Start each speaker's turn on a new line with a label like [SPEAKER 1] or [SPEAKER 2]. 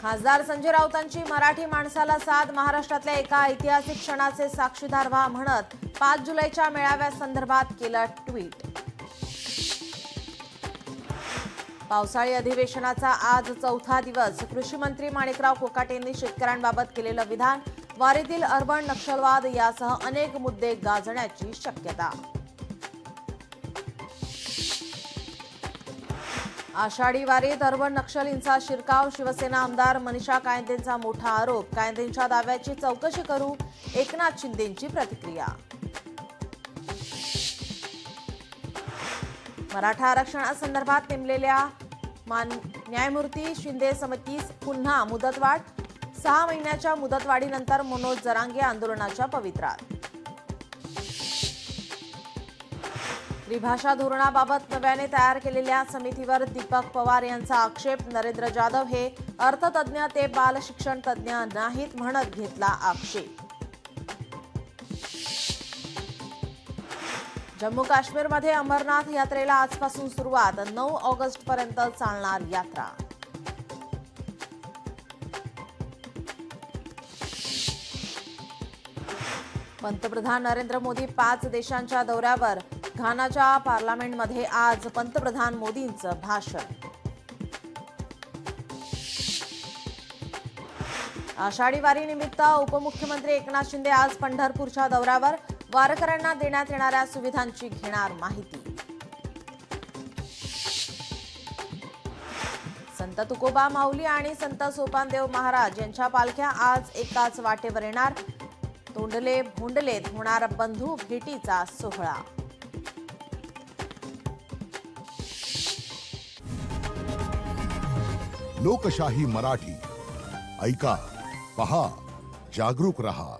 [SPEAKER 1] खासदार संजय राऊतांची मराठी माणसाला साथ, महाराष्ट्रातल्या एका ऐतिहासिक क्षणाचे साक्षीदार व्हा म्हणत 5 जुलैच्या मेळाव्यासंदर्भात केलं ट्विट। पावसाळी अधिवेशनाचा आज चौथा दिवस, कृषी मंत्री माणिकराव कोकाटेंनी शेतकऱ्यांबाबत केलेलं विधान, वारीतील अर्बन नक्षलवाद यासह अनेक मुद्दे गाजण्याची शक्यता। आषाढी वारीत अर्बन नक्षलींचा शिरकाव, शिवसेना आमदार मनीषा कायंदेंचा मोठा आरोप, कायंदेंच्या दाव्याची चौकशी करू, एकनाथ शिंदेंची प्रतिक्रिया। मराठा आरक्षणासंदर्भात नेमलेल्या न्यायमूर्ती शिंदे समितीस पुन्हा मुदतवाढ, 6 महिन्याच्या मुदतवाढीनंतर मनोज जरांगे आंदोलनाच्या पवित्रात। त्रिभाषा धोरणाबाबत नव्याने तयार केलेल्या समितीवर दीपक पवार यांचा आक्षेप, नरेंद्र जाधव हे अर्थतज्ज्ञ ते बालशिक्षण तज्ज्ञ नाहीत म्हणत घेतला आक्षेप। जम्मू काश्मीरमध्ये अमरनाथ यात्रेला आजपासून सुरुवात, 9 ऑगस्टपर्यंत चालणार यात्रा। पंतप्रधान नरेंद्र मोदी 5 देशांच्या दौऱ्यावर, घानाच्या पार्लमेंटमध्ये आज पंतप्रधान मोदींचं भाषण। आषाढी वारीनिमित्त उपमुख्यमंत्री एकनाथ शिंदे आज पंढरपूरच्या दौऱ्यावर, वारकऱ्यांना देण्यात येणाऱ्या सुविधांची घेणार माहिती। संत तुकोबा माऊली आणि संत सोपानदेव महाराज यांच्या पालख्या आज एकाच वाटेवर येणार, तोंडले भोंडलेत होणार बंधू भेटीचा सोहळा।
[SPEAKER 2] लोकशाही मराठी ऐका, पहा, जागरूक रहा।